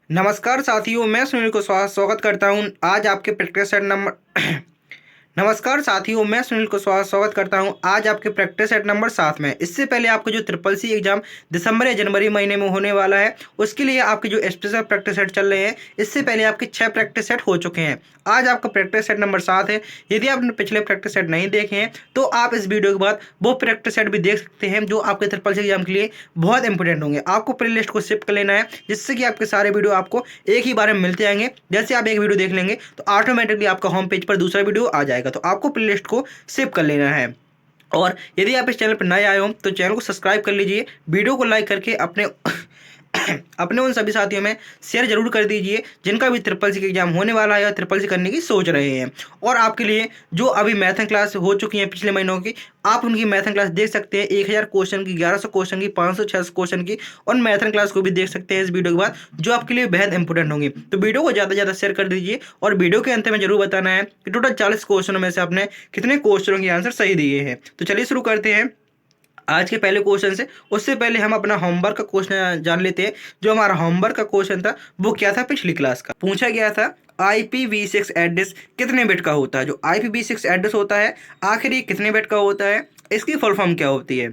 नमस्कार साथियों, मैं सुनील को स्वागत करता हूं आज आपके प्रैक्टिस सेट नंबर नमस्कार साथियों, मैं सुनील को स्वागत करता हूं आज आपके प्रैक्टिस सेट नंबर 7 में। इससे पहले आपको जो ट्रिपल सी एग्जाम दिसंबर या जनवरी महीने में होने वाला है, उसके लिए आपके जो स्पेशल प्रैक्टिस सेट चल रहे हैं, इससे पहले आपके 6 प्रैक्टिस सेट हो चुके हैं। आज आपका प्रैक्टिस सेट नंबर 7 है। यदि आपने पिछले प्रैक्टिस सेट नहीं देखे हैं तो आप इस वीडियो के बाद वो प्रैक्टिस सेट भी देख सकते हैं, जो आपके ट्रिपल सी एग्जाम के लिए बहुत इंपॉर्टेंट होंगे। आपको प्ले लिस्ट को शिफ्ट कर लेना है, जिससे कि आपके सारे वीडियो आपको एक ही बार में मिलते जाएंगे। जैसे आप एक वीडियो देख लेंगे तो ऑटोमेटिकली आपका होम पेज पर दूसरा वीडियो आ जाएगा। तो आपको प्ले लिस्ट को सेव कर लेना है। और यदि आप इस चैनल पर नए आए हो तो चैनल को सब्सक्राइब कर लीजिए, वीडियो को लाइक करके अपने अपने उन सभी साथियों में शेयर जरूर कर दीजिए जिनका भी ट्रिपल सी का एग्जाम होने वाला है या ट्रिपल सी करने की सोच रहे हैं। और आपके लिए जो अभी मैथन क्लास हो चुकी है पिछले महीनों की, आप उनकी मैथन क्लास देख सकते हैं। 1000 क्वेश्चन की, 1100 क्वेश्चन की, 500-600 क्वेश्चन की और मैथन क्लास को भी देख सकते हैं इस वीडियो के बाद, जो आपके लिए बेहद इंपॉर्टेंट होंगी। तो वीडियो को ज़्यादा से ज़्यादा शेयर कर दीजिए और वीडियो के अंत में जरूर बताना है कि टोटल 40 क्वेश्चनों में से आपने कितने क्वेश्चनों के आंसर सही दिए हैं। तो चलिए शुरू करते हैं आज के पहले क्वेश्चन से। उससे पहले हम अपना होमवर्क का क्वेश्चन जान लेते हैं। जो हमारा होमवर्क का क्वेश्चन था वो क्या था, पिछली क्लास का पूछा गया था IPv6 एड्रेस कितने बिट का होता है। जो IPv6 एड्रेस होता है आखिर ये कितने बिट का होता है, इसकी फुल फॉर्म क्या होती है।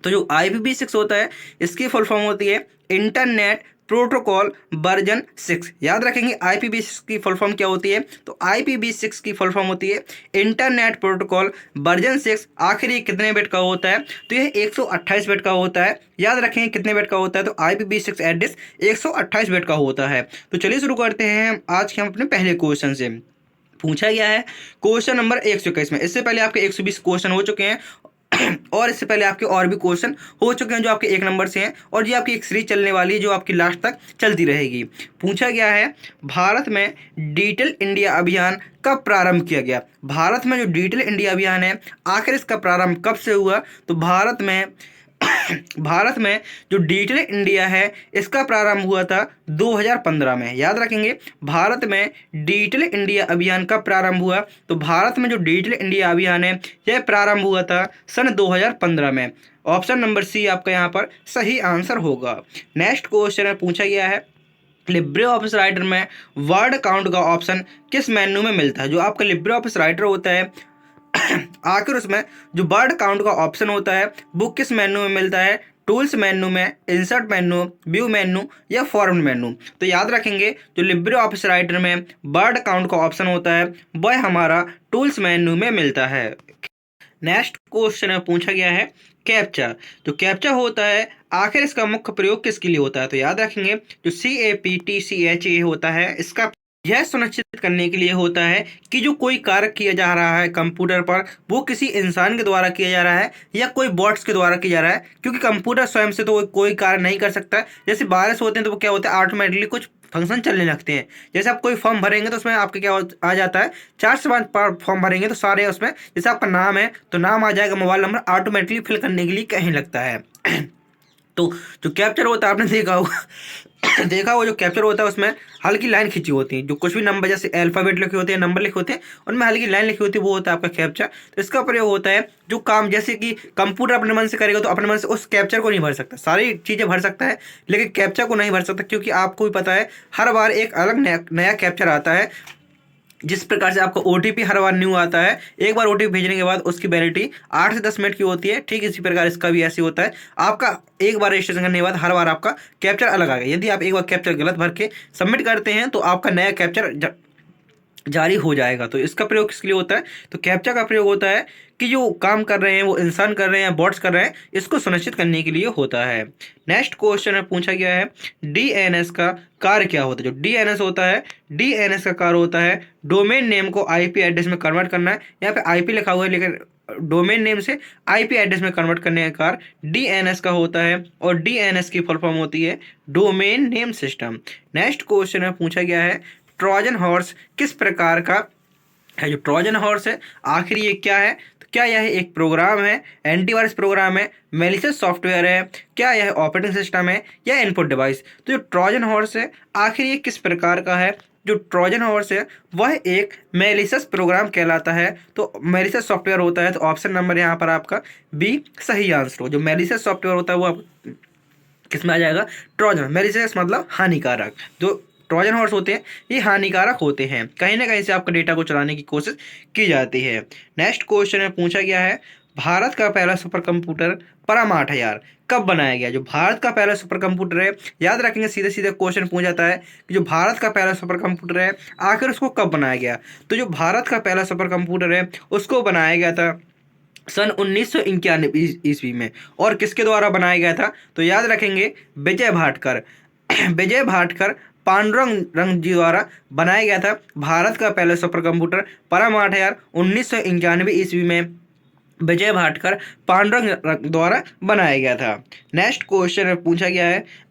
तो जो IPv6 होता है इसकी फुल फॉर्म होती है इंटरनेट प्रोटोकॉल वर्जन 6। याद रखेंगे IPv6 की फुल फॉर्म क्या होती है। तो IPv6 की फुल फॉर्म होती है इंटरनेट प्रोटोकॉल वर्जन 6। आखिर ये कितने बिट का होता है, तो यह 128 बिट का होता है। याद रखेंगे कितने बिट का होता है, तो IPv6 एड्रेस 128 बिट का होता है। तो चलिए शुरू करते हैं आज के हम अपने पहले क्वेश्चन से। पूछा गया है क्वेश्चन नंबर 121 में। इससे पहले आपके 120 क्वेश्चन हो चुके हैं और इससे पहले आपके और भी क्वेश्चन हो चुके हैं जो आपके 1 नंबर से हैं, और ये आपकी एक सीरीज चलने वाली है जो आपकी लास्ट तक चलती रहेगी। पूछा गया है भारत में डिजिटल इंडिया अभियान कब प्रारंभ किया गया। भारत में जो डिजिटल इंडिया अभियान है आखिर इसका प्रारंभ कब से हुआ। तो भारत में जो डिजिटल इंडिया है इसका प्रारंभ हुआ था 2015 में। याद रखेंगे भारत में डिजिटल इंडिया अभियान कब प्रारंभ हुआ। तो भारत में जो डिजिटल इंडिया अभियान है यह प्रारंभ हुआ था सन 2015 में। ऑप्शन नंबर सी आपका यहाँ पर सही आंसर होगा। नेक्स्ट क्वेश्चन में पूछा गया है लिब्रे ऑफिस राइटर में वर्ड काउंट का ऑप्शन किस मेन्यू में मिलता है। जो आपका लिब्रे ऑफिस राइटर होता है आखिर उसमें जो वर्ड काउंट का ऑप्शन होता है वो किस मेन्यू में मिलता है। टूल्स मेन्यू में, इंसर्ट मेन्यू, व्यू मेन्यू या फॉर्मेट मेन्यू। तो याद रखेंगे जो लिब्रे ऑफिस राइटर में वर्ड काउंट का ऑप्शन होता है वह हमारा टूल्स मेन्यू में मिलता है। नेक्स्ट क्वेश्चन में पूछा गया है कैप्चा। जो कैप्चा होता है आखिर इसका मुख्य प्रयोग किसके लिए होता है। तो याद रखेंगे जो CAPTCHA होता है इसका यह सुनिश्चित करने के लिए होता है कि जो कोई कार्य किया जा रहा है कंप्यूटर पर वो किसी इंसान के द्वारा किया जा रहा है या कोई बॉट्स के द्वारा किया जा रहा है, क्योंकि कंप्यूटर स्वयं से तो कोई कार्य नहीं कर सकता। जैसे वायरस होते हैं तो वो क्या होता है ऑटोमेटिकली कुछ फंक्शन चलने लगते हैं। जैसे आप कोई फॉर्म भरेंगे तो उसमें आपके क्या आ जाता है 4 से 5 फॉर्म भरेंगे तो सारे उसमें जैसे आपका नाम है तो नाम आ जाएगा, मोबाइल नंबर ऑटोमेटिकली फिल करने के लिए कहने लगता है। तो जो कैप्चर होता है आपने देखा होगा देखा वो जो कैप्चर होता है उसमें हल्की लाइन खींची होती है। जो कुछ भी नंबर जैसे अल्फाबेट लिखे होते हैं, नंबर लिखे होते हैं, उनमें हल्की लाइन लिखी होती है, वो होता है आपका कैप्चर। तो इसका प्रयोग होता है जो काम जैसे कि कंप्यूटर अपने मन से करेगा तो अपने मन से उस कैप्चर को नहीं भर सकता, सारी चीज़ें भर सकता है लेकिन कैप्चर को नहीं भर सकता, क्योंकि आपको भी पता है हर बार एक अलग नया कैप्चर आता है। जिस प्रकार से आपको OTP हर बार न्यू आता है, एक बार OTP भेजने के बाद उसकी वैलिडिटी 8 से 10 मिनट की होती है, ठीक इसी प्रकार इसका भी ऐसे होता है। आपका एक बार रजिस्ट्रेशन करने के बाद हर बार आपका कैप्चर अलग आ गया। यदि आप एक बार कैप्चर गलत भर के सबमिट करते हैं तो आपका नया कैप्चर जारी हो जाएगा। तो इसका प्रयोग किसके लिए होता है, तो कैप्चा का प्रयोग होता है कि जो काम कर रहे हैं वो इंसान कर रहे हैं, बॉट्स कर रहे हैं, इसको सुनिश्चित करने के लिए होता है। नेक्स्ट क्वेश्चन में पूछा गया है DNS का कार्य क्या होता है। जो DNS होता है, DNS का कार्य होता है डोमेन नेम को IP एड्रेस में कन्वर्ट करना है। यहाँ पे IP लिखा हुआ है लेकिन डोमेन नेम से IP एड्रेस में कन्वर्ट करने का कार्य DNS का होता है, और DNS की फुल फॉर्म होती है domain name system. Next question में पूछा गया है ट्रोजन हॉर्स किस प्रकार का है। जो ट्रोजन हॉर्स है आखिर ये क्या है, तो क्या यह एक प्रोग्राम है, एंटीवायरस प्रोग्राम है, मेलिशियस सॉफ्टवेयर है, क्या यह ऑपरेटिंग सिस्टम है या इनपुट डिवाइस। तो जो ट्रोजन हॉर्स है आखिर ये किस प्रकार का है। जो ट्रोजन हॉर्स है वह एक मेलिशियस प्रोग्राम कहलाता है। तो मेलिशियस सॉफ्टवेयर होता है, तो ऑप्शन नंबर यहाँ पर आपका B सही आंसर हो। जो मेलिशियस सॉफ्टवेयर होता है वो किसमें आ जाएगा, ट्रोजन। मेलिशियस मतलब हानिकारक। जो ट्रोजन हॉर्स होते हैं ये हानिकारक होते हैं, कहीं ना कहीं से आपका डेटा को चलाने की कोशिश की जाती है। नेक्स्ट क्वेश्चन में पूछा गया है भारत का पहला सुपर कंप्यूटर परम 8000 कब बनाया गया। जो भारत का पहला सुपर कंप्यूटर है, याद रखेंगे सीधे सीधे क्वेश्चन पूछ जाता है कि जो भारत का पहला सुपर कंप्यूटर है आखिर उसको कब बनाया गया। तो जो भारत का पहला सुपर कंप्यूटर है उसको बनाया गया था सन 1991 ईस्वी में। और किसके द्वारा बनाया गया था, तो याद रखेंगे विजय भाटकर विजय भाटकर पांडुरंग रंग जी द्वारा बनाया गया था भारत का पहला सुपर कंप्यूटर परम 8000 1991 ईस्वी में विजय भाटकर पांडुरंग द्वारा बनाया गया था। नेक्स्ट क्वेश्चन में पूछा गया है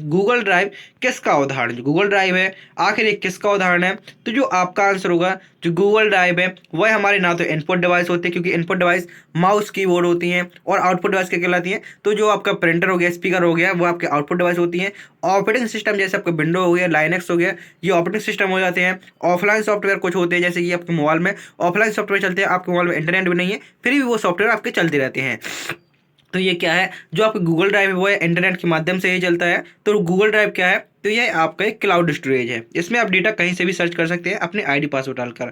गूगल ड्राइव किसका उदाहरण। जो गूगल ड्राइव है आखिर ये किसका उदाहरण है, तो जो आपका आंसर होगा जो गूगल ड्राइव है वह हमारे ना तो इनपुट डिवाइस होते हैं, क्योंकि इनपुट डिवाइस माउस कीबोर्ड होती हैं, और आउटपुट डिवाइस क्या कहलाती हैं, तो जो आपका प्रिंटर हो गया, स्पीकर हो गया, वो आपके आउटपुट डिवाइस होती हैं। ऑपरेटिंग सिस्टम जैसे आपका विंडो हो गया, लाइनक्स हो गया, ये ऑपरेटिंग सिस्टम हो जाते हैं। ऑफलाइन सॉफ्टवेयर कुछ होते हैं जैसे कि आपके मोबाइल में ऑफलाइन सॉफ्टवेयर चलते हैं, आपके मोबाइल में इंटरनेट भी नहीं है फिर भी वो सॉफ्टवेयर आपके चलते रहते हैं। तो ये क्या है, जो आपका गूगल ड्राइव है वो है इंटरनेट के माध्यम से ही चलता है। तो गूगल ड्राइव क्या है, तो ये आपका एक क्लाउड स्टोरेज है, इसमें आप डेटा कहीं से भी सर्च कर सकते हैं अपने आईडी पासवर्ड डालकर।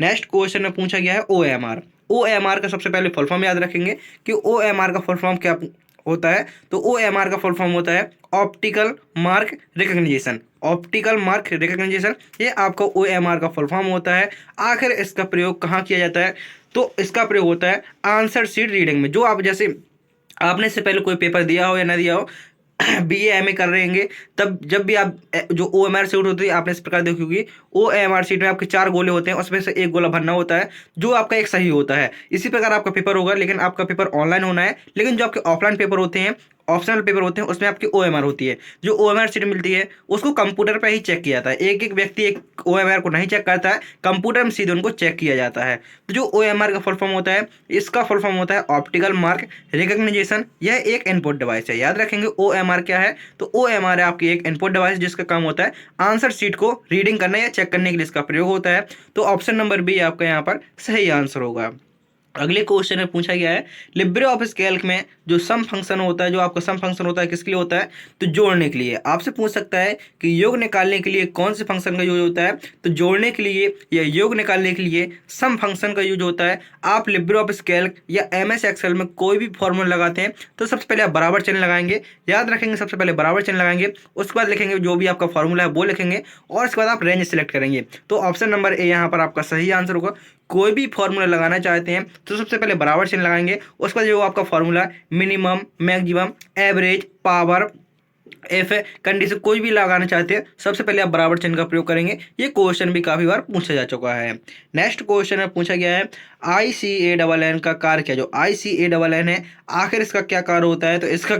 नेक्स्ट क्वेश्चन में पूछा गया है OMR। OMR का सबसे पहले फुल फॉर्म याद रखेंगे कि OMR का फुल फॉर्म क्या होता है, तो OMR का फुल फॉर्म होता है optical mark recognition. Optical mark recognition ये आपका OMR का फुल फॉर्म होता है। आखिर इसका प्रयोग कहाँ किया जाता है, तो इसका प्रयोग होता है आंसर शीट रीडिंग में। जो आप जैसे आपने इससे पहले कोई पेपर दिया हो या ना दिया हो BA MA कर रहे होंगे, तब जब भी आप जो OMR शीट होती है आपने इस प्रकार देखी होगी। OMR शीट में आपके 4 गोले होते हैं, उसमें से एक गोला भरना होता है जो आपका एक सही होता है। इसी प्रकार आपका पेपर होगा, लेकिन आपका पेपर ऑनलाइन होना है, लेकिन जो आपके ऑफलाइन पेपर होते हैं, ऑप्शनल पेपर होते हैं, उसमें आपकी OMR होती है। जो OMR शीट मिलती है उसको कंप्यूटर पर ही चेक किया जाता है। एक एक व्यक्ति एक OMR को नहीं चेक करता है, कंप्यूटर में सीधे उनको चेक किया जाता है। तो जो OMR का फुल फॉर्म होता है, इसका फुल फॉर्म होता है ऑप्टिकल मार्क रिकग्निशन। यह एक इनपुट डिवाइस है। याद रखेंगे OMR क्या है, तो OMR है आपकी एक इनपुट डिवाइस जिसका काम होता है आंसर शीट को रीडिंग करना या चेक करने के लिए इसका प्रयोग होता है। तो ऑप्शन नंबर बी आपका यहाँ पर सही आंसर होगा। अगले क्वेश्चन में पूछा गया है लिब्रे ऑफिस कैल्क में जो सम फंक्शन होता है, जो आपका सम फंक्शन होता है किसके लिए होता है, तो जोड़ने के लिए। आपसे पूछ सकता है कि योग निकालने के लिए कौन से फंक्शन का यूज होता है, तो जोड़ने के लिए या योग निकालने के लिए सम फंक्शन का यूज होता है। आप लिब्रे ऑफिस कैल्क या MS एक्सेल में कोई भी फॉर्मूला लगाते हैं तो सबसे पहले आप बराबर चिन्ह लगाएंगे। याद रखेंगे सबसे पहले बराबर चिन्ह लगाएंगे, उसके बाद लिखेंगे जो भी आपका फॉर्मूला है वो लिखेंगे, और उसके बाद आप रेंज सेलेक्ट करेंगे। तो ऑप्शन नंबर ए यहाँ पर आपका सही आंसर होगा। कोई भी फॉर्मूला लगाना चाहते हैं तो सबसे पहले बराबर चिन्ह लगाएंगे, उसके बाद जो आपका formula minimum, maximum, average, power, F condition कोई भी लगाना चाहते हैं सबसे पहले आप बराबर चिन्ह का प्रयोग करेंगे। ये क्वेश्चन भी काफी बार पूछा जा चुका है। नेक्स्ट क्वेश्चन में पूछा गया है ICANN का कार्य क्या। जो ICANN है आखिर इसका क्या कार्य होता है, तो इसका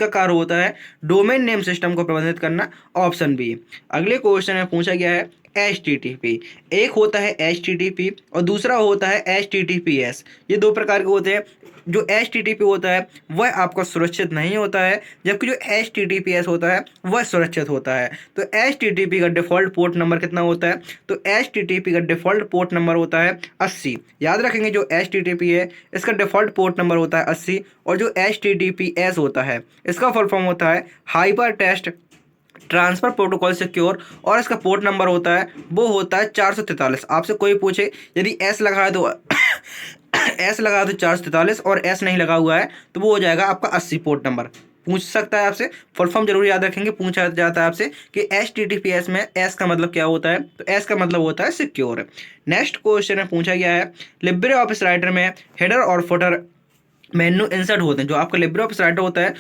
कार्य होता है डोमेन नेम सिस्टम को प्रबंधित करना, ऑप्शन बी। अगले क्वेश्चन में पूछा गया है HTTP। एक होता है HTTP और दूसरा होता है HTTPS। ये दो प्रकार के होते हैं। जो HTTP होता है वह आपका सुरक्षित नहीं होता है, जबकि जो HTTPS होता है वह सुरक्षित होता है। तो HTTP का डिफ़ॉल्ट पोर्ट नंबर कितना होता है, तो HTTP का डिफ़ॉल्ट पोर्ट नंबर होता है 80। याद रखेंगे जो HTTP है इसका डिफ़ॉल्ट पोर्ट नंबर होता है 80, और जो HTTPS होता है इसका फुल फॉर्म होता है hyper text transfer protocol secure, और इसका पोर्ट नंबर होता है वो होता है 443। आपसे कोई पूछे यदि S लगा है तो S लगा तो 443 और S नहीं लगा हुआ है तो वो हो जाएगा आपका 80 पोर्ट नंबर। पूछ सकता है आपसे, फुल फॉर्म जरूर याद रखेंगे। पूछा जाता है आपसे कि HTTPS में S का मतलब क्या होता है, तो S का मतलब होता है सिक्योर। नेक्स्ट क्वेश्चन में पूछा गया है लिब्रे ऑफिस राइटर में हेडर और फुटर मेन्यू इंसर्ट होते हैं। जो आपका लिब्रे ऑफिस राइटर होता है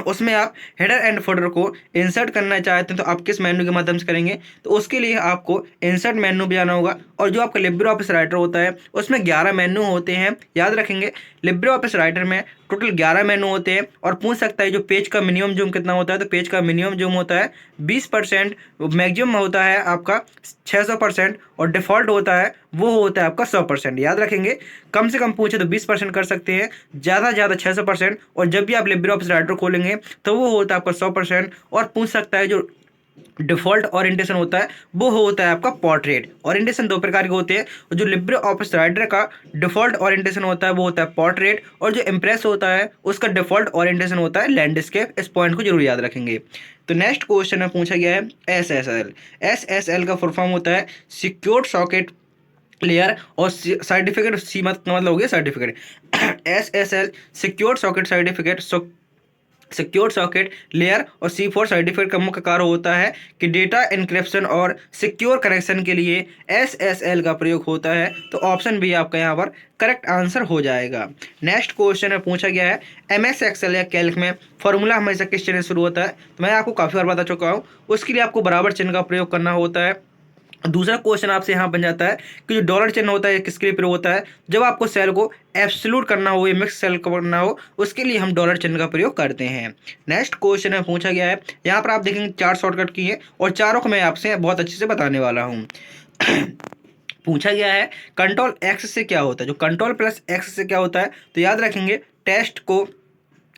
उसमें आप हेडर एंड फुटर को इंसर्ट करना चाहते हैं तो आप किस मेन्यू के माध्यम से करेंगे, तो उसके लिए आपको इंसर्ट मेन्यू भी जाना होगा। और जो आपका लिब्रे ऑफिस राइटर होता है उसमें 11 मेन्यू होते हैं। याद रखेंगे लिब्रे ऑफिस राइटर में टोटल 11 मेन्यू होते हैं। और पूछ सकता है जो पेज का मिनिमम जूम कितना होता है, तो पेज का मिनिमम जूम होता है 20%, मैक्सिमम होता है आपका 600%, और डिफ़ॉल्ट होता है वो होता है आपका 100%। याद रखेंगे कम से कम पूछे तो 20% कर सकते हैं, ज़्यादा 600%, और जब भी आप लिब्रे ऑफिस राइटर खोलेंगे तो वो होता है आपका 100%। और पूछ सकता है जो डिफॉल्ट ओरिएंटेशन होता है वो होता है आपका पोर्ट्रेट। ओरिएंटेशन दो प्रकार के होते हैं। जो लिब्रे ऑफिस राइटर का डिफॉल्ट ओरिएंटेशन होता है वो होता है पोर्ट्रेट, और जो इम्प्रेस होता है उसका डिफॉल्ट ओरिएंटेशन होता है लैंडस्केप। इस पॉइंट को जरूर याद रखेंगे। तो नेक्स्ट क्वेश्चन में पूछा गया है SSL। SSL का फुल फॉर्म होता है सिक्योर्ड सॉकेट लेयर, और सर्टिफिकेट सी मतलब हो गया certificate. SSL secured socket certificate, secure socket layer, और C4 सर्टिफिकेट का मुख्य कार्य होता है कि डेटा इनक्रिप्शन और सिक्योर कनेक्शन के लिए SSL का प्रयोग होता है। तो ऑप्शन बी आपका यहाँ पर करेक्ट आंसर हो जाएगा। नेक्स्ट क्वेश्चन में पूछा गया है MS एक्सेल या कैल्क में फॉर्मूला हमेशा किस चिन्ह से शुरू होता है। तो मैं आपको काफ़ी बार बता चुका हूँ, उसके लिए आपको बराबर चिन्ह का प्रयोग करना होता है। दूसरा क्वेश्चन आपसे यहाँ बन जाता है कि जो डॉलर चिन्ह होता है किसके लिए प्रयोग होता है। जब आपको सेल को एब्सोल्यूट करना हो या मिक्स सेल करना हो, उसके लिए हम डॉलर चिन्ह का प्रयोग करते हैं। नेक्स्ट क्वेश्चन में पूछा गया है, यहाँ पर आप देखेंगे 4 शॉर्टकट की है और चारों को मैं आपसे बहुत अच्छे से बताने वाला हूँ। पूछा गया है कंट्रोल एक्स से क्या होता है। जो कंट्रोल प्लस एक्स से क्या होता है, तो याद रखेंगे टेक्स्ट को,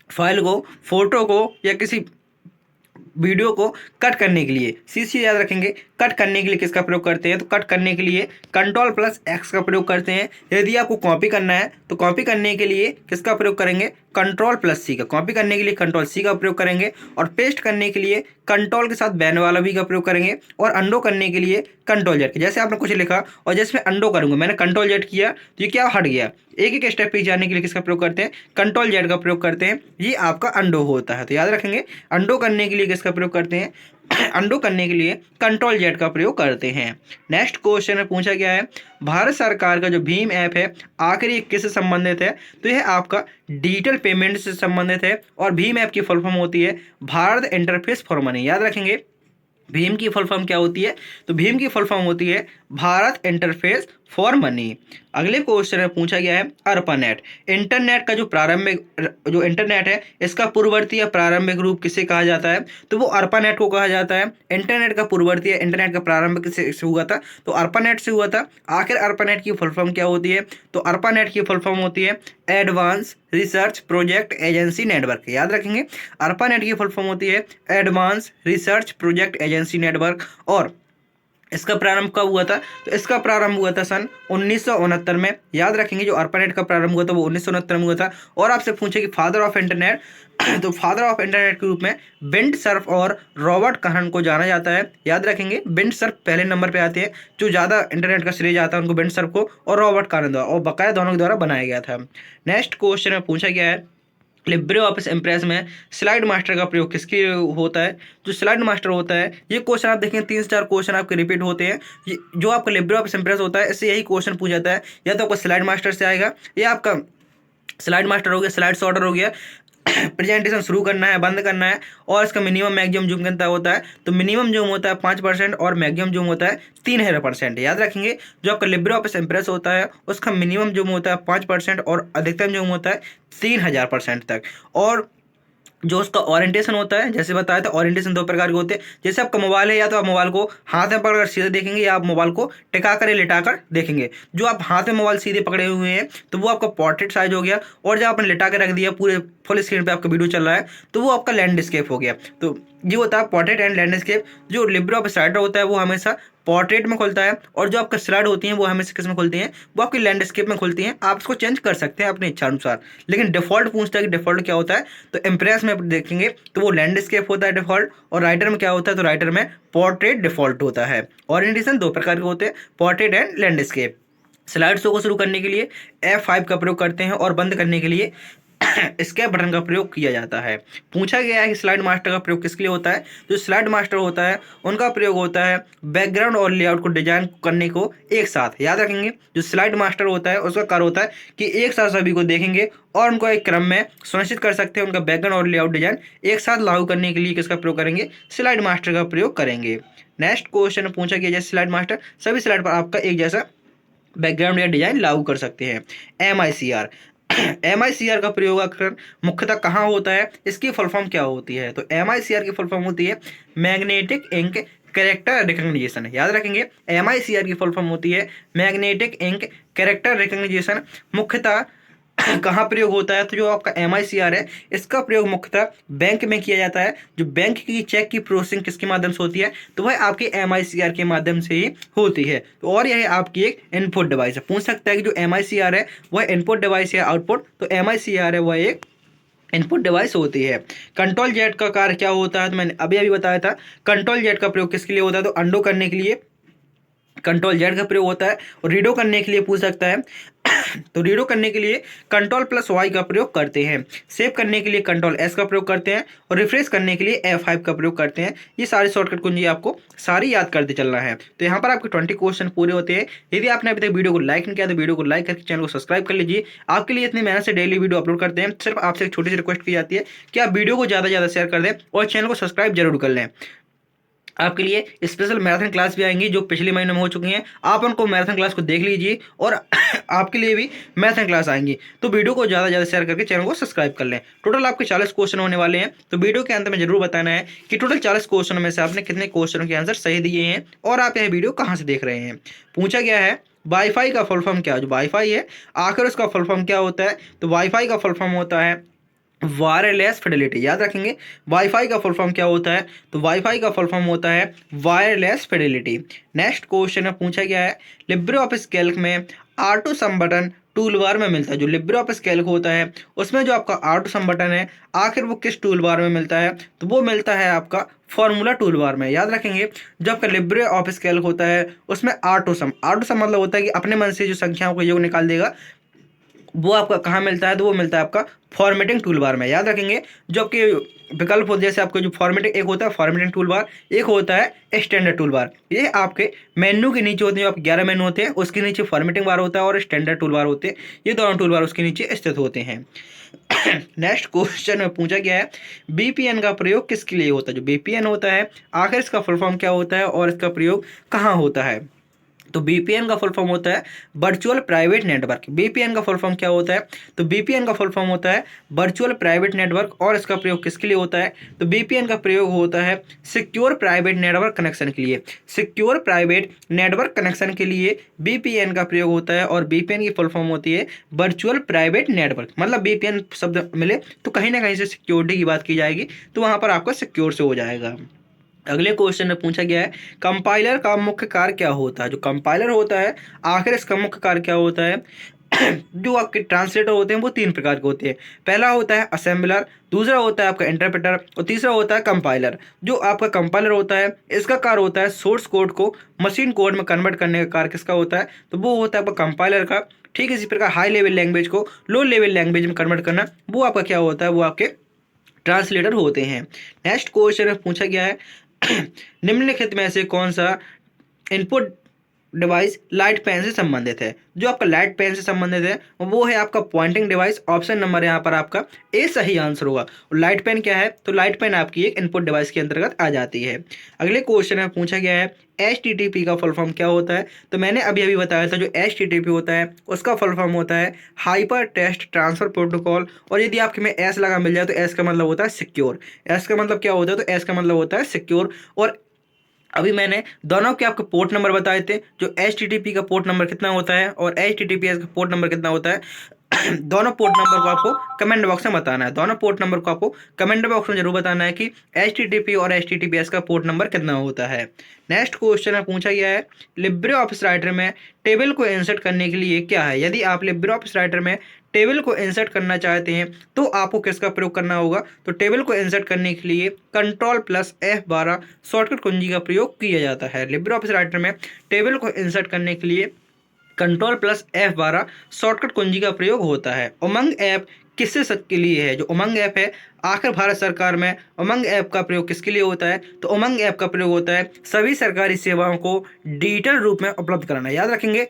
फाइल को, फोटो को या किसी वीडियो को कट करने के लिए, CC याद रखेंगे, कट करने के लिए किसका प्रयोग करते हैं। तो कट करने के लिए कंट्रोल प्लस एक्स का प्रयोग करते हैं। यदि आपको कॉपी करना है तो कॉपी करने के लिए किसका प्रयोग करेंगे, कंट्रोल प्लस C का। कॉपी करने के लिए कंट्रोल C का प्रयोग करेंगे, और पेस्ट करने के लिए कंट्रोल के साथ बैन वाला भी का प्रयोग करेंगे, और अंडो करने के लिए कंट्रोल जेड। जैसे आपने कुछ लिखा और जैसे मैं अंडो करूंगा, मैंने कंट्रोल जेड किया तो ये क्या हट गया। एक एक स्टेप पे जाने के लिए किसका प्रयोग करते हैं, कंट्रोल जेड का प्रयोग करते हैं। ये आपका अंडो होता है। तो याद रखेंगे अंडो करने के लिए किसका प्रयोग करते हैं, अंडो करने के लिए कंट्रोल जेड का प्रयोग करते हैं। नेक्स्ट क्वेश्चन में पूछा गया है भारत सरकार का जो भीम ऐप है आखिर ये किससे संबंधित है। तो यह आपका डिजिटल पेमेंट से संबंधित है, और भीम ऐप की फुल फॉर्म होती है भारत इंटरफेस फॉर मनी। याद रखेंगे भीम की फुल फॉर्म क्या होती है, तो भीम की फुल फॉर्म होती है भारत इंटरफेस फॉर मनी। अगले क्वेश्चन में पूछा गया है अर्पानेट। इंटरनेट का जो प्रारंभिक, जो इंटरनेट है इसका पूर्ववर्ती या प्रारंभिक रूप किसे कहा जाता है, तो वो अर्पानेट को कहा जाता है। इंटरनेट का पूर्ववर्ती या इंटरनेट का प्रारंभ किससे हुआ था, तो अर्पानेट से हुआ था। आखिर अर्पानेट की फुल फॉर्म क्या होती है, तो अर्पानेट की फुल फॉर्म होती है advance research project agency network. याद रखेंगे अर्पानेट की फुल फॉर्म होती है advance research project agency network. और इसका प्रारंभ कब हुआ था, तो इसका प्रारंभ हुआ था सन 1969 में। याद रखेंगे जो अर्पानेट का प्रारंभ हुआ था वो 1969 में हुआ था। और आपसे पूछे कि फादर ऑफ इंटरनेट, तो फादर ऑफ इंटरनेट के रूप में बिंड सर्फ और रॉबर्ट कहन को जाना जाता है। याद रखेंगे बिंड सर्फ पहले नंबर पे आते हैं, जो ज़्यादा इंटरनेट का श्रेय जाता है उनको बिंड सर्फ को, और रॉबर्ट कहन द्वारा, और बकाया दोनों के द्वारा बनाया गया था। नेक्स्ट क्वेश्चन में पूछा गया है लिब्रे ऑफिस इम्प्रेस में स्लाइड मास्टर का प्रयोग किसके होता है। जो स्लाइड मास्टर होता है, ये क्वेश्चन आप देखें 3 से 4 क्वेश्चन आपके रिपीट होते हैं। जो आपका लिब्रे ऑफिस इम्प्रेस होता है इससे यही क्वेश्चन पूछा जाता है, या तो आपका स्लाइड मास्टर से आएगा, या आपका स्लाइड मास्टर हो गया, स्लाइड सॉर्टर हो गया। प्रेजेंटेशन शुरू करना है, बंद करना है, और इसका मिनिमम मैक्सिमम जूम कितना होता है, तो मिनिमम जूम होता है 5% और मैक्सिमम जूम होता है 3000%। याद रखेंगे जो आपका लिब्रे ऑफिस इम्प्रेस होता है उसका मिनिमम जूम होता है 5% और अधिकतम जूम होता है 3000% तक। और जो उसका ओरिएंटेशन होता है, जैसे बताया था ओरिएंटेशन 2 प्रकार के होते हैं। जैसे आपका मोबाइल है, या तो आप मोबाइल को हाथ में पकड़कर सीधे देखेंगे, या आप मोबाइल को टिका कर या लिटाकर देखेंगे। जो आप हाथ में मोबाइल सीधे पकड़े हुए हैं तो वो आपका पोर्ट्रेट साइज हो गया, और जब आपने लिटा के रख दिया पूरे फुल स्क्रीन पे आपका वीडियो चल रहा है तो वो आपका लैंडस्केप हो गया। तो ये होता है पोर्ट्रेट एंड लैंडस्केप। जो लिब्रे ऑफिस राइटर होता है वो हमेशा पोर्ट्रेट में खुलता है, और जो आपका स्लाइड होती हैं वो हमेशा किस में खुलती हैं, वो आपकी लैंडस्केप में खुलती हैं। आप इसको चेंज कर सकते हैं अपने इच्छा अनुसार, लेकिन डिफॉल्ट पूछता है कि डिफॉल्ट क्या होता है, तो इम्प्रेस में देखेंगे तो वो लैंडस्केप होता है डिफॉल्ट, और राइटर में क्या होता है, तो राइटर में पोर्ट्रेट डिफॉल्ट होता है। ओरिएंटेशन 2 प्रकार के होते हैं, portrait and landscape. Slide show को शुरू करने के लिए F5 का प्रयोग करते हैं, और बंद करने के लिए एस्केप बटन का प्रयोग किया जाता है। पूछा गया है कि स्लाइड मास्टर का प्रयोग किसके लिए होता है। जो स्लाइड मास्टर होता है उनका प्रयोग होता है बैकग्राउंड और लेआउट को डिजाइन करने को एक साथ। याद रखेंगे जो स्लाइड मास्टर होता है उसका कार्य होता है कि एक साथ सभी को देखेंगे और उनको एक क्रम में सुनिश्चित कर सकते हैं। उनका बैकग्राउंड और लेआउट डिजाइन एक साथ लागू करने के लिए किसका प्रयोग करेंगे, स्लाइड मास्टर का प्रयोग करेंगे। नेक्स्ट क्वेश्चन पूछा गया जैसे स्लाइड मास्टर सभी स्लाइड पर आपका एक जैसा बैकग्राउंड या डिजाइन लागू कर सकते हैं। MICR MICR का प्रयोग अक्सर मुख्यतः कहाँ होता है, इसकी फुल फॉर्म क्या होती है, तो MICR की फुल फॉर्म होती है मैग्नेटिक इंक कैरेक्टर रिकग्निशन। याद रखेंगे MICR की फुल फॉर्म होती है मैग्नेटिक इंक कैरेक्टर रिकग्निशन। मुख्यतः कहाँ प्रयोग होता है, तो जो आपका MICR है इसका प्रयोग मुख्यतः बैंक में किया जाता है। जो बैंक की चेक की प्रोसेसिंग किसके माध्यम से होती है, तो वह आपकी MICR के माध्यम से ही होती है। तो और यह आपकी एक इनपुट डिवाइस है। पूछ सकता है कि जो MICR है वह इनपुट डिवाइस है आउटपुट, तो MICR है वह एक इनपुट डिवाइस होती है। कंट्रोल जेट का कार्य क्या होता है, तो मैंने अभी बताया था। कंट्रोल जेट का प्रयोग किसके लिए होता है, तो अंडो करने के लिए कंट्रोल जेड का प्रयोग होता है। और रीडो करने के लिए पूछ सकता है तो रीडो करने के लिए कंट्रोल+Y का प्रयोग करते हैं। सेव करने के लिए कंट्रोल+S का प्रयोग करते हैं। और रिफ्रेश करने के लिए F5 का प्रयोग करते हैं। ये सारी शॉर्टकट कुंजी आपको सारी याद करते चलना है। तो यहाँ पर आपके 20 क्वेश्चन पूरे होते हैं। यदि आपने अभी तक वीडियो को लाइक नहीं किया तो वीडियो को लाइक करके चैनल को सब्सक्राइब कर लीजिए। आपके लिए इतनी मेहनत से डेली वीडियो अपलोड करते हैं। सिर्फ आपसे एक छोटी सी रिक्वेस्ट की जाती है कि आप वीडियो को ज़्यादा से ज़्यादा शेयर कर दें और चैनल को सब्सक्राइब जरूर कर लें। आपके लिए स्पेशल मैराथन क्लास भी आएंगी जो पिछले महीने में हो चुकी हैं। आप उनको मैराथन क्लास को देख लीजिए और आपके लिए भी मैराथन क्लास आएंगी। तो वीडियो को ज़्यादा से ज़्यादा शेयर करके चैनल को सब्सक्राइब कर लें। टोटल आपके 40 क्वेश्चन होने वाले हैं। तो वीडियो के अंत में जरूर बताना है कि टोटल 40 क्वेश्चन में से आपने कितने क्वेश्चनों के आंसर सही दिए हैं और आप यह वीडियो कहाँ से देख रहे हैं। पूछा गया है वाईफाई का फुल फॉर्म क्या है। जो वाईफाई है आखिर उसका फुल फॉर्म क्या होता है, तो वाईफाई का फुल फॉर्म होता है वायरलेस फिडेलिटी। याद रखेंगे वाईफाई का फुल फॉर्म क्या होता है, तो वाईफाई का फुल फॉर्म होता है वायरलेस फिडेलिटी। नेक्स्ट क्वेश्चन में पूछा गया है लिब्रे ऑफिस कैल्क में ऑटो सम बटन टूल बार में मिलता है। जो लिब्रे ऑफिस कैल्क होता है उसमें जो आपका ऑटो सम बटन है आखिर वो किस टूल बार में मिलता है, तो वो मिलता है आपका फॉर्मूला टूल बार में। याद रखेंगे जो आपका लिब्रे ऑफिस कैल्क होता है उसमें ऑटो सम मतलब होता है कि अपने मन से जो संख्याओं को योग निकाल देगा, वो आपका कहाँ मिलता है, तो वो मिलता है आपका फॉर्मेटिंग टूल बार में। याद रखेंगे जो आपके विकल्प होते जैसे आपको जो फॉर्मेटिंग एक होता है फॉर्मेटिंग टूल बार, एक होता है स्टैंडर्ड टूल बार। ये आपके मेन्यू के नीचे होते हैं। जो आपके 11 मेन्यू होते हैं उसके नीचे फॉर्मेटिंग बार होता है और स्टैंडर्ड टूल बार होते हैं। ये दोनों टूल बार उसके नीचे स्थित होते हैं। नेक्स्ट क्वेश्चन में पूछा गया है BPN का प्रयोग किसके लिए होता है। जो BPN होता है आखिर इसका फुल फॉर्म क्या होता है और इसका प्रयोग कहाँ होता है, तो BPN का फुल फॉर्म होता है वर्चुअल प्राइवेट नेटवर्क। BPN का फुल फॉर्म क्या होता है, तो BPN का फुल फॉर्म होता है वर्चुअल प्राइवेट नेटवर्क। और इसका प्रयोग किसके लिए होता है, तो BPN का प्रयोग होता है सिक्योर प्राइवेट नेटवर्क कनेक्शन के लिए। सिक्योर प्राइवेट नेटवर्क कनेक्शन के लिए BPN का प्रयोग होता है। और BPN की फुल फॉर्म होती है वर्चुअल प्राइवेट नेटवर्क। मतलब BPN शब्द मिले तो कहीं ना कहीं से सिक्योरिटी की बात की जाएगी, तो वहाँ पर आपका सिक्योर से हो जाएगा। अगले क्वेश्चन में पूछा गया है कंपाइलर का मुख्य कार्य क्या होता है। जो कंपाइलर होता है आखिर इसका मुख्य कार्य क्या होता है। जो आपके ट्रांसलेटर होते हैं वो 3 प्रकार के होते हैं। पहला होता है असेंबलर, दूसरा होता है आपका इंटरप्रेटर और तीसरा होता है कंपाइलर। जो आपका कंपाइलर होता है इसका कार्य होता है सोर्स कोड को मशीन कोड में कन्वर्ट करने का कार्य किसका होता है, तो वो होता है आपका कंपाइलर का। ठीक इसी प्रकार हाई लेवल लैंग्वेज को लो लेवल लैंग्वेज में कन्वर्ट करना वो आपका क्या होता है, वो आपके ट्रांसलेटर होते हैं। नेक्स्ट क्वेश्चन में पूछा गया है निम्नलिखित में से कौन सा इनपुट डिवाइस लाइट पेन से संबंधित है। जो आपका लाइट पेन से संबंधित है वो है आपका पॉइंटिंग डिवाइस। ऑप्शन नंबर यहाँ पर आपका ए सही आंसर होगा। और लाइट पेन क्या है, तो लाइट पेन आपकी एक इनपुट डिवाइस के अंतर्गत आ जाती है। अगले क्वेश्चन में पूछा गया है HTTP का फुल फॉर्म क्या होता है, तो मैंने अभी बताया था जो HTTP होता है उसका फुल फॉर्म होता है हाइपर टेक्स्ट ट्रांसफर प्रोटोकॉल। और यदि आपके में एस लगा मिल जाए तो एस का मतलब होता है सिक्योर। एस का मतलब क्या होता है, तो एस का मतलब होता है सिक्योर। और अभी मैंने दोनों के आपको पोर्ट नंबर बताए थे। जो HTTP का पोर्ट नंबर कितना होता है और HTTPS का पोर्ट नंबर कितना होता है दोनों पोर्ट नंबर को आपको कमेंट बॉक्स में बताना है। दोनों पोर्ट नंबर को आपको कमेंट बॉक्स में जरूर बताना है कि HTTP और HTTPS का पोर्ट नंबर कितना होता है। नेक्स्ट क्वेश्चन में पूछा गया है लिब्रे ऑफिस राइटर में टेबल को इंसर्ट करने के लिए क्या है। यदि आप लिब्रे ऑफिस राइटर में टेबल को इंसर्ट करना चाहते हैं तो आपको किसका प्रयोग करना होगा, तो टेबल को इंसर्ट करने के लिए Ctrl+F12 शॉर्टकट कुंजी का प्रयोग किया जाता है। लिब्रे ऑफिस राइटर में टेबल को इंसर्ट करने के लिए Ctrl+F12 शॉर्टकट कुंजी का प्रयोग होता है। उमंग ऐप किससे के लिए है। जो उमंग ऐप है आखिर भारत सरकार में उमंग ऐप का प्रयोग किसके लिए होता है, तो उमंग ऐप का प्रयोग होता है सभी सरकारी सेवाओं को डिजिटल रूप में उपलब्ध कराना। याद रखेंगे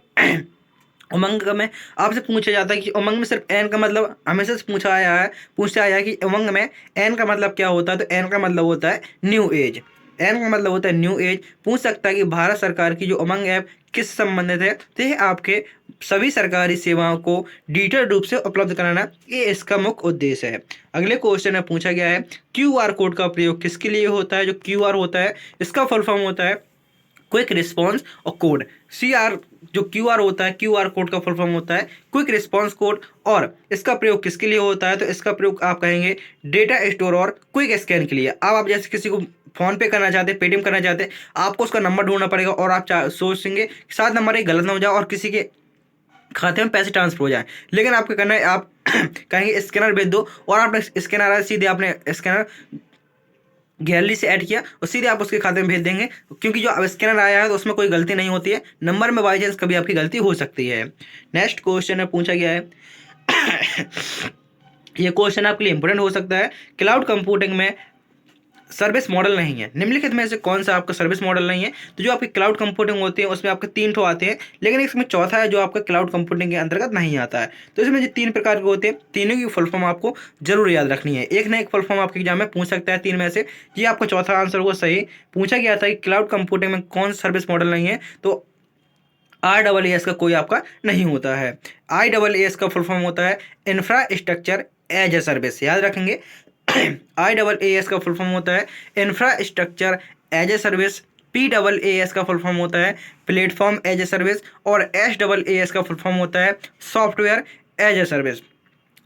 उमंग में आपसे पूछा जाता है कि उमंग में सिर्फ एन का मतलब हमेशा से पूछा आया है कि उमंग में एन का मतलब क्या होता है, तो एन का मतलब होता है न्यू एज। एन का मतलब होता है न्यू एज। पूछ सकता है कि भारत सरकार की जो उमंग ऐप किस संबंधित है, तो ये आपके सभी सरकारी सेवाओं को डिजिटल रूप से उपलब्ध कराना ये इसका मुख्य उद्देश्य है। अगले क्वेश्चन में पूछा गया है QR कोड का प्रयोग किसके लिए होता है। जो QR होता है इसका फुल फॉर्म होता है क्विक रिस्पॉन्स और कोड। CR जो QR होता है, QR कोड का फुल फॉर्म होता है क्विक रिस्पॉन्स कोड। और इसका प्रयोग किसके लिए होता है? तो इसका प्रयोग आप कहेंगे डेटा स्टोर और क्विक स्कैन के लिए। अब आप जैसे किसी को फोन पे करना चाहते हैं, पेटीएम करना चाहते हैं, आपको उसका नंबर ढूंढना पड़ेगा और आप सोचेंगे सात नंबर एक गलत ना हो जाए और किसी के खाते में पैसे ट्रांसफर हो जाए। लेकिन आपको करना है, आप कहेंगे स्कैनर भेज दो और आपने स्कैनर आया, सीधे आपने स्कैनर गैलरी से ऐड किया और सीधे आप उसके खाते में भेज देंगे, क्योंकि जो स्कैनर आया है तो उसमें कोई गलती नहीं होती है, नंबर में बाई चांस कभी आपकी गलती हो सकती है। नेक्स्ट क्वेश्चन है पूछा गया है ये क्वेश्चन आपके लिए इंपॉर्टेंट हो सकता है। क्लाउड कंप्यूटिंग में सर्विस मॉडल नहीं है, निम्नलिखित में से कौन सा आपका सर्विस मॉडल नहीं है? तो जो आपकी क्लाउड कंप्यूटिंग होती है उसमें आपके 3 ठो आते हैं, लेकिन इसमें चौथा है जो आपका क्लाउड कंप्यूटिंग के अंतर्गत नहीं आता है। तो इसमें जो 3 प्रकार के होते हैं, तीनों की फुल फॉर्म आपको जरूर याद रखनी है। एक ना एक फुल फॉर्म आपके एग्जाम में पूछ सकता है 3 में से। ये आपका चौथा आंसर होगा सही। पूछा गया था कि क्लाउड कंप्यूटिंग में कौन सा सर्विस मॉडल नहीं है, तो IaaS का कोई आपका नहीं होता है। IaaS का फुल फॉर्म होता है इंफ्रास्ट्रक्चर एज ए सर्विस, याद रखेंगे। IaaS का फुल फॉर्म होता है infrastructure as a service. PaaS का फुल फॉर्म होता है प्लेटफॉर्म एज ए सर्विस। और SaaS का फुल फॉर्म होता है सॉफ्टवेयर एज ए सर्विस।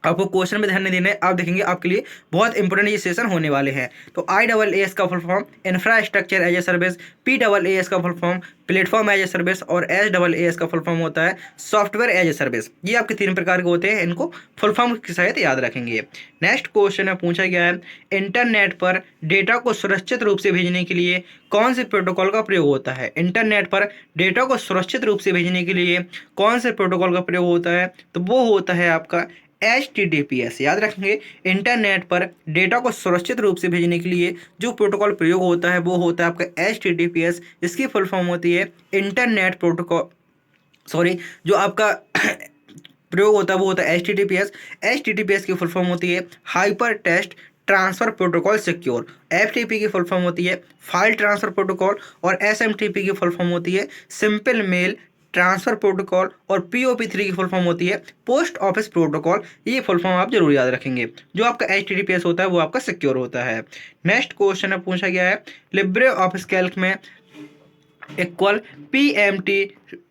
आपको क्वेश्चन में ध्यान नहीं देना है, आप देखेंगे आपके लिए बहुत इंपॉर्टेंट ये सेशन होने वाले हैं। तो IaaS का full form infrastructure as a service, PaaS का full form platform as a service और SaaS का फुल फॉर्म होता है सॉफ्टवेयर एज ए सर्विस। ये आपके 3 प्रकार के होते हैं, इनको फुल फॉर्म की सहायता याद रखेंगे। नेक्स्ट क्वेश्चन है पूछा गया है इंटरनेट पर डेटा को सुरक्षित रूप से भेजने के लिए कौन से प्रोटोकॉल का प्रयोग होता है? इंटरनेट पर डेटा को सुरक्षित रूप से भेजने के लिए कौन से प्रोटोकॉल का प्रयोग होता है? तो वो होता है आपका HTTPS, याद रखेंगे। इंटरनेट पर डेटा को सुरक्षित रूप से भेजने के लिए जो प्रोटोकॉल प्रयोग होता है वो होता है आपका HTTPS। इसकी फुल फॉर्म होती है इंटरनेट प्रोटोकॉल, सॉरी, जो आपका प्रयोग होता है वो होता है HTTPS। HTTPS की फुल फॉर्म होती है hyper text transfer protocol secure. FTP की फुल फॉर्म होती है फाइल ट्रांसफर प्रोटोकॉल। और SMTP की फुल फॉर्म होती है सिंपल मेल ट्रांसफर प्रोटोकॉल। और POP3 की फुल फॉर्म होती है पोस्ट ऑफिस प्रोटोकॉल। ये फुल फॉर्म आप जरूर याद रखेंगे। जो आपका HTTPS होता है वो आपका सिक्योर होता है। नेक्स्ट क्वेश्चन है पूछा गया है लिब्रे ऑफिस कैल्क में इक्वल PMT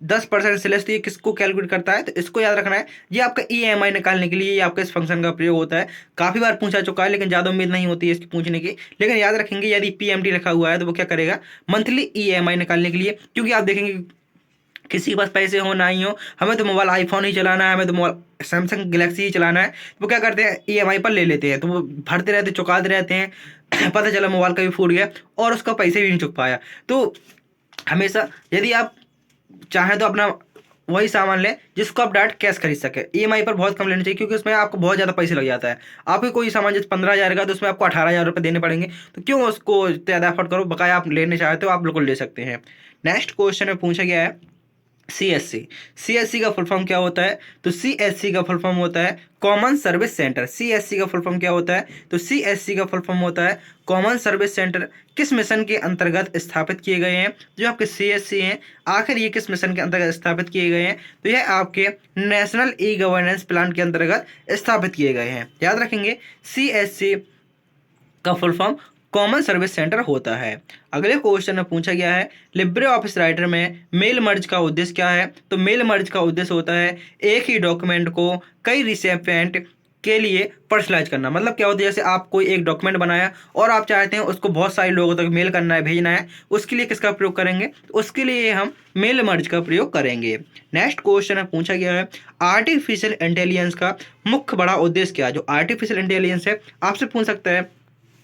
10% सेलेस, ये किसको कैलकुलेट करता है? तो इसको याद रखना है, ये आपका EMI निकालने के लिए ये आपका इस फंक्शन का प्रयोग होता है। काफ़ी बार पूछा चुका है लेकिन ज़्यादा उम्मीद नहीं होती है इसकी पूछने की, लेकिन याद रखेंगे यदि PMT लिखा हुआ है तो वो क्या करेगा? मंथली EMI निकालने के लिए। क्योंकि आप देखेंगे किसी के पास पैसे हो ना ही हो, हमें तो मोबाइल आईफोन ही चलाना है, हमें तो मोबाइल सैमसंग गैलेक्सी ही चलाना है, वो क्या करते हैं EMI पर ले लेते हैं। तो वो भरते रहते, चुकाते रहते हैं पता चला मोबाइल कभी फूट गया और उसका पैसे भी नहीं चुक पाया। तो हमेशा यदि आप चाहें तो अपना वही सामान लें जिसको आप डायरेक्ट कैश खरीद सके। EMI पर बहुत कम लेनी चाहिए क्योंकि उसमें आपको बहुत ज़्यादा पैसे लग जाता है। आपके कोई सामान जैसे 15,000 का तो उसमें आपको 18,000 रुपये देने पड़ेंगे, तो क्यों उसको ज़्यादा एफर्ट करो? बकाया आप लेने चाहते हो आप बिल्कुल ले सकते हैं। नेक्स्ट क्वेश्चन में पूछा गया है CSC का फुल फॉर्म क्या होता है? तो CSC का फुल फॉर्म होता है कॉमन सर्विस सेंटर। CSC का फुल फॉर्म क्या होता है? तो CSC का फुल फॉर्म होता है कॉमन सर्विस सेंटर। किस मिशन के अंतर्गत स्थापित किए गए हैं जो आपके CSC हैं? आखिर ये किस मिशन के अंतर्गत स्थापित किए गए हैं? तो यह आपके नेशनल ई-गवर्नेंस प्लान के अंतर्गत स्थापित किए गए हैं। याद रखेंगे CSC का full form common service centre होता है। अगले क्वेश्चन में पूछा गया है लिब्रे ऑफिस राइटर में मेल मर्ज का उद्देश्य क्या है? तो मेल मर्ज का उद्देश्य होता है एक ही डॉक्यूमेंट को कई रिसिपिएंट के लिए पर्सनलाइज करना। मतलब क्या होता है, जैसे आप कोई एक डॉक्यूमेंट बनाया और आप चाहते हैं उसको बहुत सारे लोगों तक मेल करना है, भेजना है, उसके लिए किसका प्रयोग करेंगे? तो उसके लिए हम मेल मर्ज का प्रयोग करेंगे। नेक्स्ट क्वेश्चन में पूछा गया है आर्टिफिशियल इंटेलिजेंस का मुख्य बड़ा उद्देश्य क्या है? जो आर्टिफिशियल इंटेलिजेंस है आपसे पूछ सकता है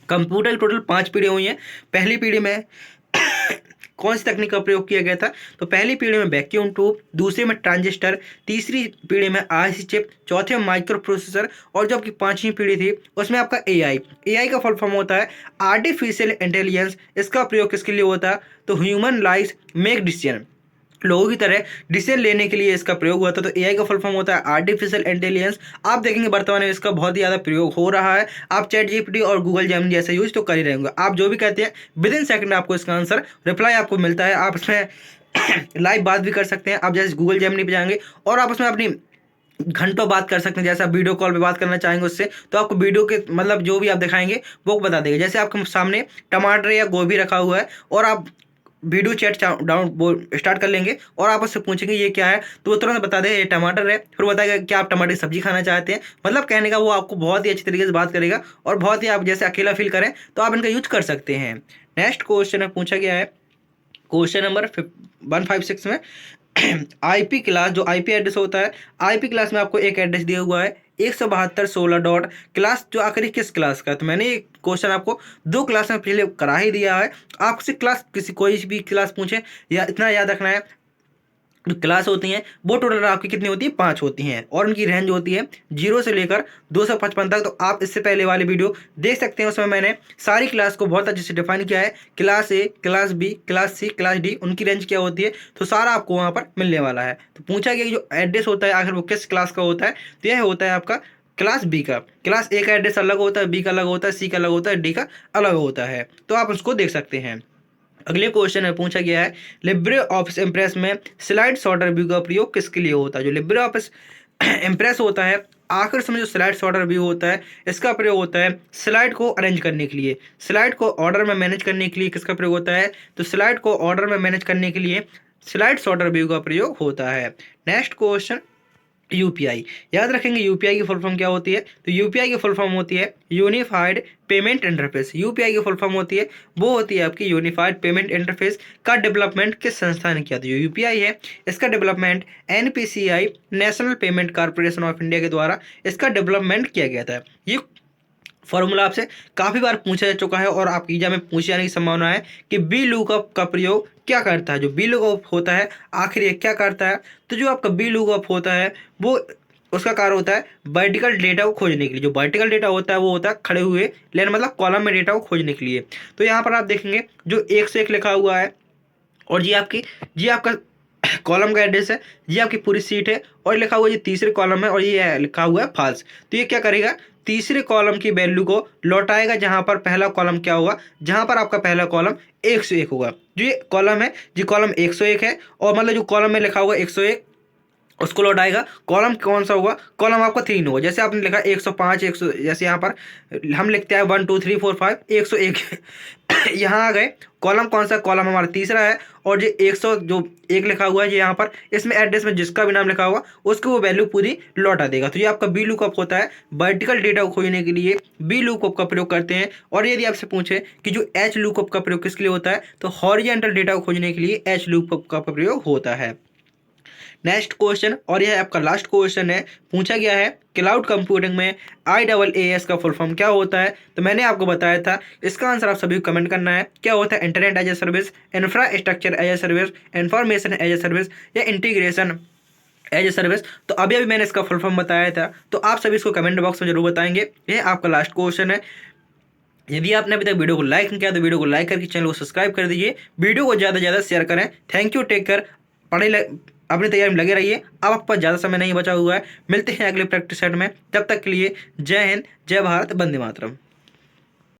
कंप्यूटर टोटल 5 पीढ़ी हुई हैं। पहली पीढ़ी में कौन सी तकनीक का प्रयोग किया गया था? तो पहली पीढ़ी में वैक्यूम ट्यूब, दूसरी में ट्रांजिस्टर, तीसरी पीढ़ी में IC चिप, चौथे में माइक्रो प्रोसेसर और जो आपकी 5वीं पीढ़ी थी उसमें आपका AI का फुल फॉर्म होता है आर्टिफिशियल इंटेलिजेंस। इसका प्रयोग किसके लिए होता है? तो ह्यूमन लाइज मेक डिसीजन, लोगों की तरह डिसीजन लेने के लिए इसका प्रयोग हुआ था। तो AI का फुल फॉर्म होता है आर्टिफिशियल इंटेलिजेंस। आप देखेंगे वर्तमान में इसका बहुत ही ज़्यादा प्रयोग हो रहा है। आप ChatGPT और गूगल जेमिनी जैसे यूज तो कर ही रहे होंगे। आप जो भी कहते हैं विदिन सेकंड आपको इसका आंसर रिप्लाई आपको मिलता है। आप इसमें लाइव बात भी कर सकते हैं। आप जैसे गूगल जेमिनी पे जाएंगे और आप उसमें अपनी घंटों बात कर सकते हैं। जैसे आप वीडियो कॉल पे बात करना चाहेंगे उससे, तो आपको वीडियो के मतलब जो भी आप दिखाएंगे वो बता देगा। जैसे आपके सामने टमाटर या गोभी रखा हुआ है और आप वीडियो चैट डाउन स्टार्ट कर लेंगे और आप उससे पूछेंगे ये क्या है, तो वो तुरंत बता देगा ये टमाटर है, फिर बताएगा क्या आप टमाटर की सब्जी खाना चाहते हैं। मतलब कहने का वो आपको बहुत ही अच्छी तरीके से बात करेगा और बहुत ही आप जैसे अकेला फील करें तो आप इनका यूज कर सकते हैं। नेक्स्ट क्वेश्चन पूछा गया है क्वेश्चन नंबर 156 में आईपी क्लास, जो आईपी एड्रेस होता है, आईपी क्लास में आपको एक एड्रेस दिया हुआ है 172.16 डॉट क्लास, जो आखिरी किस क्लास का है। तो मैंने ये क्वेश्चन आपको 2 क्लास में पहले करा ही दिया है। आपसे क्लास किसी कोई भी क्लास पूछे या इतना याद रखना है, जो क्लास होती हैं वो टोटल आपकी कितनी होती है, 5 होती हैं और उनकी रेंज होती है 0 से लेकर 255 तक। तो आप इससे पहले वाली वीडियो देख सकते हैं, उसमें मैंने सारी क्लास को बहुत अच्छे से डिफाइन किया है, class A, class B, class C, class D, उनकी रेंज क्या होती है, तो सारा आपको वहाँ पर मिलने वाला है। तो पूछा गया कि जो एड्रेस होता है आखिर वो किस क्लास का होता है, तो यह होता है आपका क्लास बी का। क्लास ए का एड्रेस अलग होता है, बी का अलग होता है, सी का अलग होता है, डी का अलग होता है, तो आप उसको देख सकते हैं। अगले क्वेश्चन में पूछा गया है लिब्रे ऑफिस इम्प्रेस में स्लाइड सॉर्टर व्यू का प्रयोग किसके लिए होता है। जो लिब्रे ऑफिस इम्प्रेस होता है आखिर समय जो स्लाइड सॉर्टर व्यू होता है इसका प्रयोग होता है स्लाइड को अरेंज करने के लिए, स्लाइड को ऑर्डर में मैनेज करने के लिए किसका प्रयोग होता है, तो स्लाइड को ऑर्डर में मैनेज करने के लिए स्लाइड सॉर्टर व्यू का प्रयोग होता है। नेक्स्ट क्वेश्चन यूपीआई, याद रखेंगे यूपीआई की फुल फॉर्म क्या होती है, तो यूपीआई की फुल फॉर्म होती है यूनिफाइड पेमेंट इंटरफेस। यूपीआई की फुल फॉर्म होती है वो होती है आपकी यूनिफाइड पेमेंट इंटरफेस का डेवलपमेंट किस संस्था ने किया। तो जो यूपीआई है इसका development NPCI national payment corporation of India के द्वारा इसका डेवलपमेंट किया गया था। ये फॉर्मूला आपसे काफ़ी बार पूछा जा चुका है और आपकी एग्जाम में पूछे जाने की संभावना है कि बी लुकअप का प्रयोग क्या करता है। जो बी लुकअप होता है आखिर ये क्या करता है, तो जो आपका बी लुकअप होता है वो उसका कार्य होता है वर्टिकल डेटा को खोजने के लिए। जो वर्टिकल डेटा होता है वो होता है खड़े हुए लाइन मतलब कॉलम में डेटा को खोजने के लिए। तो यहाँ पर आप देखेंगे जो 1 से 1 लिखा हुआ है और ये आपका कॉलम का एड्रेस है, ये आपकी पूरी सीट है और लिखा हुआ ये तीसरे कॉलम है और ये लिखा हुआ है फॉल्स। तो ये क्या करेगा, तीसरे कॉलम की वैल्यू को लौटाएगा जहां पर पहला कॉलम क्या होगा, जहां पर आपका पहला कॉलम 101 होगा। जो ये कॉलम है जी कॉलम 101 है और मतलब जो कॉलम में लिखा हुआ 101 उसको लौटाएगा। कॉलम कौन सा होगा, कॉलम आपका 3 होगा। जैसे आपने लिखा 105 100, जैसे यहाँ पर हम लिखते हैं 1 2 3 4 5 101 यहाँ आ गए। कॉलम कौन सा, कॉलम हमारा तीसरा है और जो 100 जो 1 लिखा हुआ है यहाँ पर इसमें एड्रेस में जिसका भी नाम लिखा होगा उसको वो वैल्यू पूरी लौटा देगा। तो ये आपका बी लुकअप होता है, वर्टिकल डेटा को खोजने के लिए बी लुकअप का प्रयोग करते हैं। और यदि आपसे पूछे कि जो एच लुकअप का प्रयोग किसके लिए होता है, तो हॉरिजॉन्टल डेटा को खोजने के लिए एच लुकअप का प्रयोग होता है। नेक्स्ट क्वेश्चन और यह आपका लास्ट क्वेश्चन है, पूछा गया है क्लाउड कंप्यूटिंग में IaaS का फुल फॉर्म क्या होता है। तो मैंने आपको बताया था, इसका आंसर आप सभी को कमेंट करना है। क्या होता है, internet as a service, infrastructure as a service, information as a service या इंटीग्रेशन एज ए सर्विस। तो अभी अभी मैंने इसका फुल फॉर्म बताया था, तो आप सभी इसको कमेंट बॉक्स में जरूर बताएंगे। ये आपका लास्ट क्वेश्चन है। यदि आपने अभी तक वीडियो को लाइक नहीं किया तो वीडियो को लाइक करके चैनल को सब्सक्राइब कर दीजिए, वीडियो को ज़्यादा से ज़्यादा शेयर करें। थैंक यू, टेक केयर, पढ़ाई अपनी तैयारी में लगे रहिए। अब आपके पास ज़्यादा समय नहीं बचा हुआ है, मिलते हैं अगले प्रैक्टिस सेट में। तब तक के लिए जय हिंद, जय भारत, वंदे मातरम।